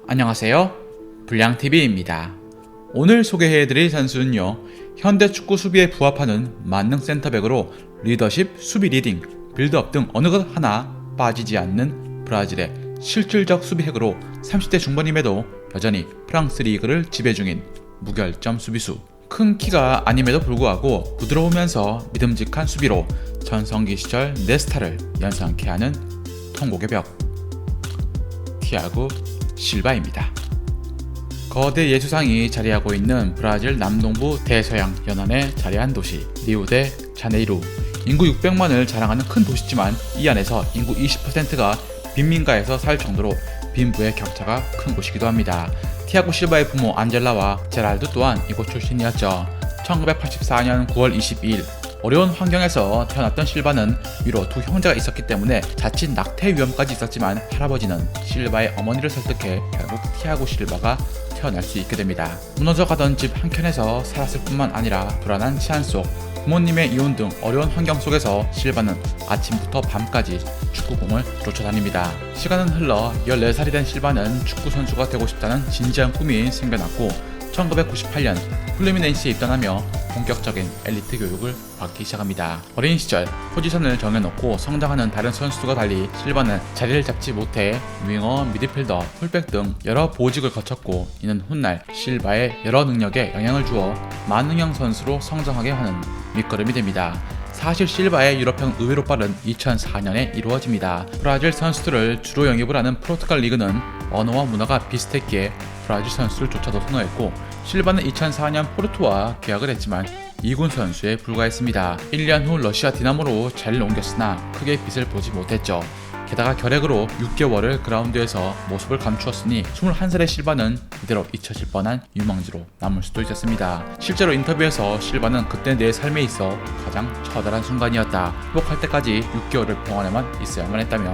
안녕하세요, 불량TV입니다. 오늘 소개해드릴 선수는요, 현대 축구 수비에 부합하는 만능 센터백으로 리더십, 수비 리딩, 빌드업 등 어느 것 하나 빠지지 않는 브라질의 실질적 수비핵으로 30대 중반임에도 여전히 프랑스 리그를 지배 중인 무결점 수비수. 큰 키가 아님에도 불구하고 부드러우면서 믿음직한 수비로 전성기 시절 네스타를 연상케 하는 통곡의 벽, 티아고 실바입니다. 거대 예수상이 자리하고 있는 브라질 남동부 대서양 연안에 자리한 도시 리우데 자네이루. 인구 600만을 자랑하는 큰 도시지만 이 안에서 인구 20%가 빈민가에서 살 정도로 빈부의 격차가 큰 곳이기도 합니다. 티아고 실바의 부모 안젤라와 제랄드 또한 이곳 출신이었죠. 1984년 9월 22일 어려운 환경에서 태어났던 실바는 위로 두 형제가 있었기 때문에 자칫 낙태 위험까지 있었지만 할아버지는 실바의 어머니를 설득해 결국 티아고 실바가 태어날 수 있게 됩니다. 무너져가던 집 한켠에서 살았을 뿐만 아니라 불안한 치안 속 부모님의 이혼 등 어려운 환경 속에서 실바는 아침부터 밤까지 축구공을 쫓아다닙니다. 시간은 흘러 14살이 된 실바는 축구 선수가 되고 싶다는 진지한 꿈이 생겨났고 1998년 플루미넨시에 입단하며 본격적인 엘리트 교육을 받기 시작합니다. 어린 시절 포지션을 정해놓고 성장하는 다른 선수들과 달리 실바는 자리를 잡지 못해 윙어, 미드필더, 풀백 등 여러 보직을 거쳤고 이는 훗날 실바의 여러 능력에 영향을 주어 만능형 선수로 성장하게 하는 밑거름이 됩니다. 사실 실바의 유럽형 의외로 빠른 2004년에 이루어집니다. 브라질 선수들을 주로 영입을 하는 포르투갈 리그는 언어와 문화가 비슷했기에 브라질 선수를 쫓아도 선호했고 실바는 2004년 포르투와 계약을 했지만 2군 선수에 불과했습니다. 1년 후 러시아 디나모로 자리를 옮겼으나 크게 빛을 보지 못했죠. 게다가 결핵으로 6개월을 그라운드에서 모습을 감추었으니 21살의 실바는 이대로 잊혀질 뻔한 유망주로 남을 수도 있었습니다. 실제로 인터뷰에서 실바는 그때 내 삶에 있어 가장 처절한 순간이었다. 회복할 때까지 6개월을 병원에만 있어야만 했다며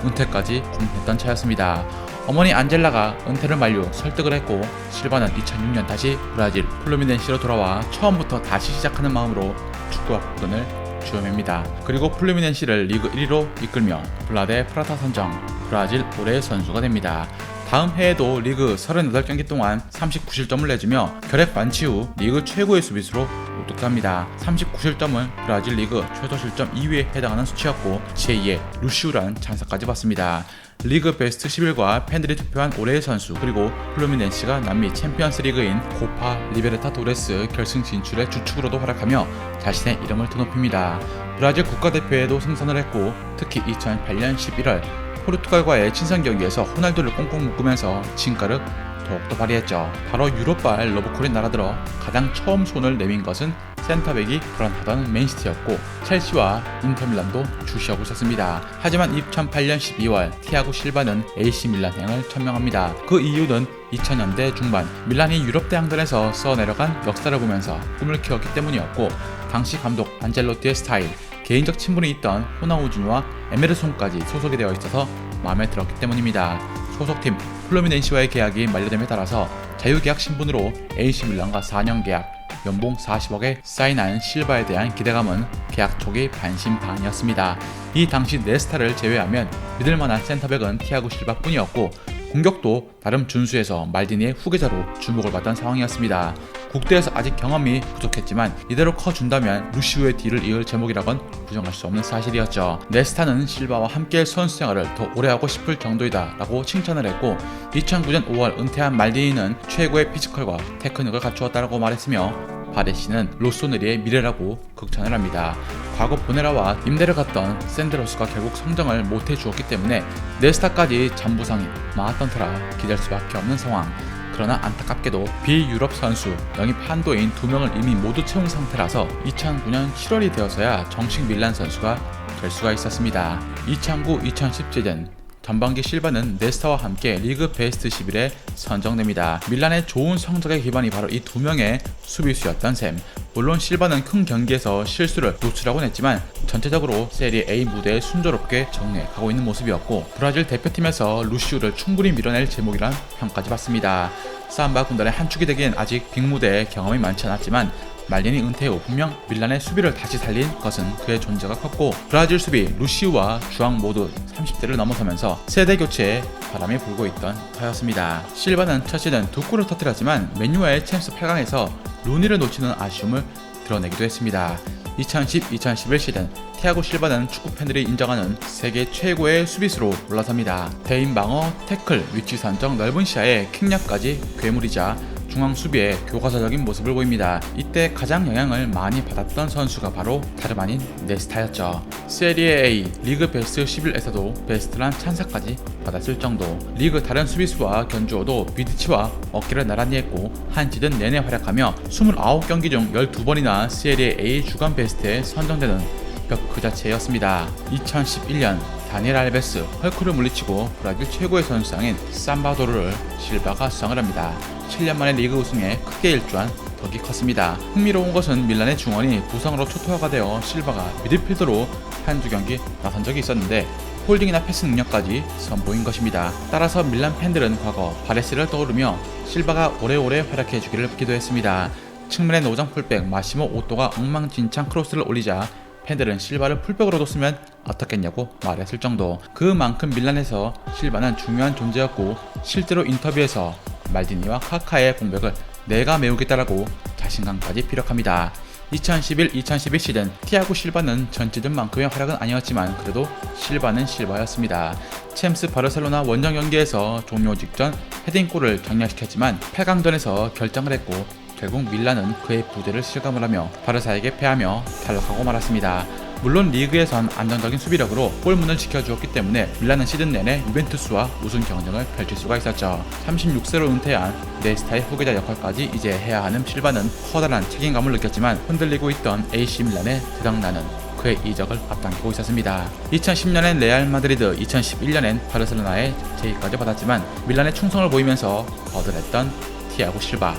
은퇴까지 고민했던 차였습니다. 어머니 안젤라가 은퇴를 만료 설득을 했고 실바는 2006년 다시 브라질 플루미넨시로 돌아와 처음부터 다시 시작하는 마음으로 축구학군을 주험합니다. 그리고 플루미넨시를 리그 1위로 이끌며 블라데 프라타 선정 브라질 올해의 선수가 됩니다. 다음 해에도 리그 38경기 동안 39실점을 내주며 결핵 완치 후 리그 최고의 수비수로 우뚝합니다. 39실점은 브라질 리그 최소 실점 2위에 해당하는 수치였고 제2의 루시우라는 찬사까지 받습니다. 리그 베스트 11과 팬들이 투표한 올해의 선수, 그리고 플루미넨시가 남미 챔피언스 리그인 코파 리베르타도레스 결승 진출의 주축으로도 활약하며 자신의 이름을 드높입니다. 브라질 국가대표에도 승선을 했고 특히 2008년 11월 포르투갈과의 친선 경기에서 호날두를 꽁꽁 묶으면서 진가를 더욱더 발휘했죠. 바로 유럽발 러브콜이 날아들어 가장 처음 손을 내민 것은 센터백이 불안하던 맨시티였고 첼시와 인터밀란도 주시하고 있었습니다. 하지만 2008년 12월 티아고 실바는 AC 밀란행을 천명합니다. 그 이유는 2000년대 중반 밀란이 유럽 대항전에서 써내려간 역사를 보면서 꿈을 키웠기 때문이었고 당시 감독 안젤로티의 스타일, 개인적 친분이 있던 호나우지뉴와 에메르송까지 소속이 되어 있어서 마음에 들었기 때문입니다. 소속팀 플루미넨시와의 계약이 만료됨에 따라서 자유계약 신분으로 AC 밀란과 4년 계약, 연봉 40억에 사인한 실바에 대한 기대감은 계약 초기 반신반의였습니다. 이 당시 네스타를 제외하면 믿을만한 센터백은 티아고 실바뿐이었고 공격도 나름 준수해서 말디니의 후계자로 주목을 받던 상황이었습니다. 국대에서 아직 경험이 부족했지만 이대로 커준다면 루시우의 뒤를 이을 제목이라곤 부정할 수 없는 사실이었죠. 네스타는 실바와 함께 선수 생활을 더 오래 하고 싶을 정도이다 라고 칭찬을 했고 2009년 5월 은퇴한 말디니는 최고의 피지컬과 테크닉을 갖추었다고 말했으며 바레시는 로소네리의 미래라고 극찬을 합니다. 과거 보네라와 임대를 갔던 샌드로스가 결국 성장을 못해 주었기 때문에 네스타까지 잔부상이 많았던 터라 기댈 수밖에 없는 상황. 그러나 안타깝게도 비유럽 선수 영입 한도인 2명을 이미 모두 채운 상태라서 2009년 7월이 되어서야 정식 밀란 선수가 될 수가 있었습니다. 2009-2010 시즌 전반기 실바는 네스타와 함께 리그 베스트 11에 선정됩니다. 밀란의 좋은 성적의 기반이 바로 이 2명의 수비수였던 셈. 물론 실바는 큰 경기에서 실수를 노출하곤 했지만 전체적으로 세리에 A 무대에 순조롭게 정리해가고 있는 모습이었고 브라질 대표팀에서 루시우를 충분히 밀어낼 제목이란 평까지 받습니다. 삼바 군단의 한 축이 되기엔 아직 빅무대에 경험이 많지 않았지만 말디니 은퇴 후 분명 밀란의 수비를 다시 살린 것은 그의 존재가 컸고 브라질 수비 루시우와 주앙 모두 30대를 넘어서면서 세대 교체에 바람이 불고 있던 터였습니다. 실바는 첫 시즌 2골을 터뜨렸지만 맨유와의 챔스 8강에서 루니를 놓치는 아쉬움을 드러내기도 했습니다. 2010-2011 시즌 티아고 실바는 축구 팬들이 인정하는 세계 최고의 수비수로 올라섭니다. 대인 방어, 태클, 위치 선정, 넓은 시야에 킥력까지 괴물이자 중앙 수비에 교과서적인 모습을 보입니다. 이때 가장 영향을 많이 받았던 선수가 바로 다름 아닌 네스타였죠. 세리에 A 리그 베스트 11에서도 베스트란 찬사까지 받았을 정도. 리그 다른 수비수와 견주어도 비디치와 어깨를 나란히 했고 한 시즌 내내 활약하며 29경기 중 12번이나 세리에 A 주간 베스트에 선정되는 벽 그 자체였습니다. 2011년 다니엘 알베스, 헐크를 물리치고 브라질 최고의 선수상인 삼바도르를 실바가 수상을 합니다. 7년 만에 리그 우승에 크게 일조한 덕이 컸습니다. 흥미로운 것은 밀란의 중원이 부상으로 초토화가 되어 실바가 미드필더로 한두 경기 나선 적이 있었는데 홀딩이나 패스 능력까지 선보인 것입니다. 따라서 밀란 팬들은 과거 바레스를 떠오르며 실바가 오래오래 활약해주기를 기도했습니다. 측면의 노장 풀백 마시모 오또가 엉망진창 크로스를 올리자 팬들은 실바를 풀백으로 뒀으면 어떻겠냐고 말했을 정도. 그만큼 밀란에서 실바는 중요한 존재였고 실제로 인터뷰에서 말디니와 카카의 공백을 내가 메우겠다라고 자신감까지 피력합니다. 2011-2012 시즌 티아고 실바는 전 시즌만큼의 활약은 아니었지만 그래도 실바는 실바였습니다. 챔스 바르셀로나 원정 경기에서 종료 직전 헤딩골을 장렬시켰지만 8강전에서 결정을 했고 결국 밀란은 그의 부재를 실감을 하며 바르사에게 패하며 탈락하고 말았습니다. 물론 리그에선 안정적인 수비력으로 골문을 지켜주었기 때문에 밀란은 시즌 내내 유벤투스와 우승 경쟁을 펼칠 수가 있었죠. 36세로 은퇴한 네스타의 후계자 역할까지 이제 해야 하는 실바는 커다란 책임감을 느꼈지만 흔들리고 있던 AC 밀란의 대장나는 그의 이적을 앞당기고 있었습니다. 2010년엔 레알 마드리드, 2011년엔 바르셀로나의 제의까지 받았지만 밀란의 충성을 보이면서 거절했던 티아고 실바.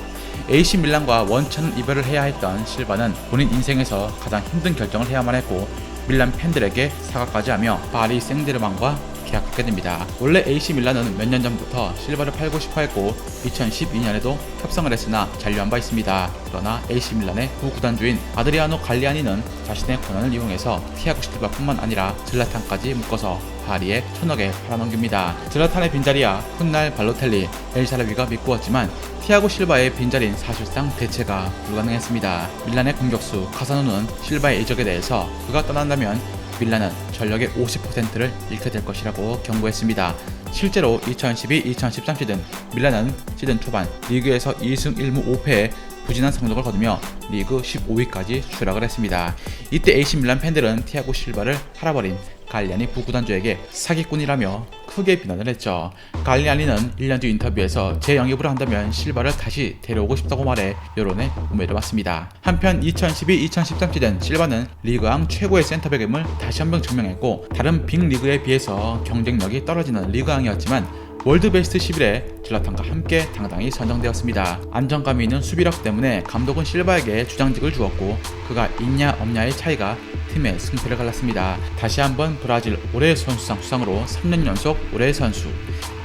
AC 밀란과 원천 이별을 해야 했던 실바는 본인 인생에서 가장 힘든 결정을 해야만 했고 밀란 팬들에게 사과까지 하며 파리 생제르맹과 계약하게 됩니다. 원래 AC 밀란은 몇 년 전부터 실바를 팔고 싶어 했고 2012년에도 협상을 했으나 잔류한 바 있습니다. 그러나 AC 밀란의 후 구단주인 아드리아노 갈리아니는 자신의 권한을 이용해서 티아고 실바뿐만 아니라 질라탄까지 묶어서 파리에 1,000억에 팔아넘깁니다. 질라탄의 빈자리야 훗날 발로텔리, 엘샤르비가 메꾸었지만 티아고 실바의 빈자리는 사실상 대체가 불가능했습니다. 밀란의 공격수 카사노는 실바의 이적에 대해서 그가 떠난다면 밀란은 전력의 50%를 잃게 될 것이라고 경고했습니다. 실제로 2012-2013 시즌 밀란은 시즌 초반 리그에서 2승 1무 5패에 부진한 성적을 거두며 리그 15위까지 추락을 했습니다. 이때 AC 밀란 팬들은 티아고 실바를 팔아버린 갈리아니 부구단주에게 사기꾼이라며 크게 비난을 했죠. 갈리아니는 1년 뒤 인터뷰에서 재영입을 한다면 실바를 다시 데려오고 싶다고 말해 여론의 우매를 받습니다. 한편 2012-2013 시즌 실바는 리그왕 최고의 센터백임을 다시 한번 증명했고 다른 빅리그에 비해서 경쟁력이 떨어지는 리그왕이었지만 월드베스트 11에 질라탄과 함께 당당히 선정되었습니다. 안정감이 있는 수비력 때문에 감독은 실바에게 주장직을 주었고 그가 있냐 없냐의 차이가 팀의 승패를 갈랐습니다. 다시 한번 브라질 올해의 선수상 수상으로 3년 연속 올해의 선수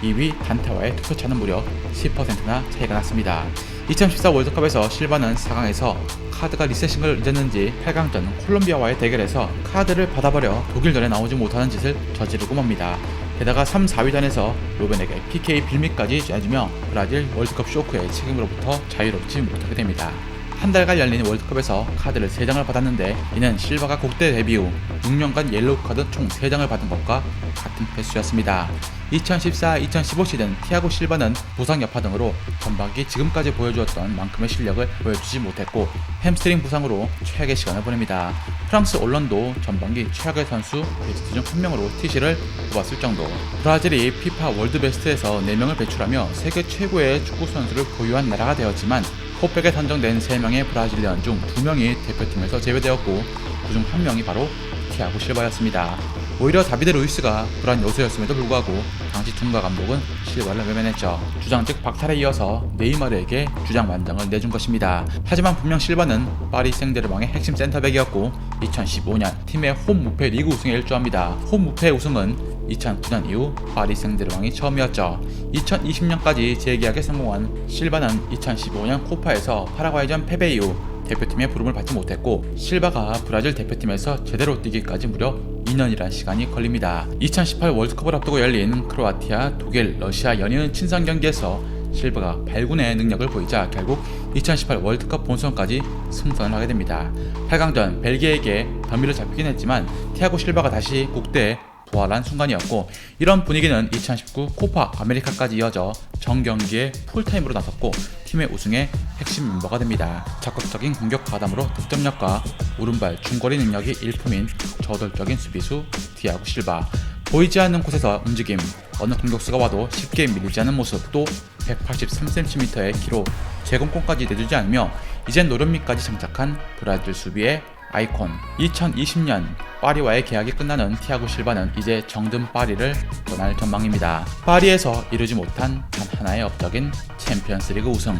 2위 단테와의 투표차는 무려 10%나 차이가 났습니다. 2014 월드컵에서 실바는 4강에서 카드가 리셋싱을 잊었는지 8강전 콜롬비아와의 대결에서 카드를 받아버려 독일전에 나오지 못하는 짓을 저지르고 맙니다. 게다가 3, 4위전에서 로벤에게 PK 빌미까지 쏴주며 브라질 월드컵 쇼크의 책임으로부터 자유롭지 못하게 됩니다. 한 달간 열린 월드컵에서 카드를 3장을 받았는데 이는 실바가 국대 데뷔 후 6년간 옐로우 카드 총 3장을 받은 것과 같은 횟수였습니다. 2014-2015 시즌 티아고 실바는 부상 여파 등으로 전반기 지금까지 보여주었던 만큼의 실력을 보여주지 못했고 햄스트링 부상으로 최악의 시간을 보냅니다. 프랑스 언론도 전반기 최악의 선수 베스트 중 한 명으로 TC를 뽑았을 정도. 브라질이 피파 월드베스트에서 4명을 배출하며 세계 최고의 축구 선수를 보유한 나라가 되었지만 포백에 선정된 3명의 브라질리언 중 2명이 대표팀에서 제외되었고 그중 1명이 바로 티아고 실바였습니다. 오히려 다비드 루이스가 불안 요소였음에도 불구하고 당시 둥가 감독은 실바를 외면했죠. 주장직 박탈에 이어서 네이마르에게 주장 만장을 내준 것입니다. 하지만 분명 실바는 파리 생제르맹의 핵심 센터백이었고 2015년 팀의 홈 무패 리그 우승에 일조합니다. 홈 무패 우승은 2009년 이후 파리 생제르맹이 처음이었죠. 2020년까지 재계약에 성공한 실바는 2015년 코파에서 파라과이전 패배 이후 대표팀의 부름을 받지 못했고 실바가 브라질 대표팀에서 제대로 뛰기까지 무려 2년이란 시간이 걸립니다. 2018 월드컵을 앞두고 열린 크로아티아, 독일, 러시아 연이은 친선 경기에서 실바가 발군의 능력을 보이자 결국 2018 월드컵 본선까지 승선을 하게 됩니다. 8강전 벨기에에게 덤비를 잡히긴 했지만 티아고 실바가 다시 국대에 부활한 순간이었고, 이런 분위기는 2019 코파 아메리카까지 이어져 정경기에 풀타임으로 나섰고 팀의 우승의 핵심 멤버가 됩니다. 적극적인 공격 가담으로 득점력과 오른발 중거리 능력이 일품인 저돌적인 수비수 티아고 실바, 보이지 않는 곳에서 움직임, 어느 공격수가 와도 쉽게 밀리지 않는 모습, 또 183cm의 키로 제공권까지 내주지 않으며 이젠 노련미까지 장착한 브라질 수비의 아이콘. 2020년 파리와의 계약이 끝나는 티아고 실바는 이제 정든 파리를 떠날 전망입니다. 파리에서 이루지 못한 단 하나의 업적인 챔피언스리그 우승.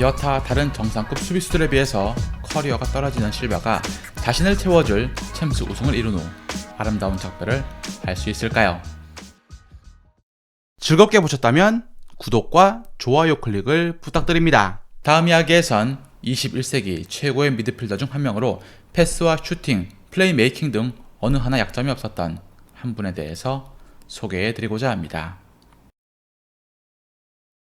여타 다른 정상급 수비수들에 비해서 커리어가 떨어지는 실바가 자신을 채워줄 챔스 우승을 이룬 후 아름다운 작별을 할 수 있을까요? 즐겁게 보셨다면 구독과 좋아요 클릭을 부탁드립니다. 다음 이야기에선 21세기 최고의 미드필더 중 한 명으로 패스와 슈팅, 플레이메이킹 등 어느 하나 약점이 없었던 한 분에 대해서 소개해드리고자 합니다.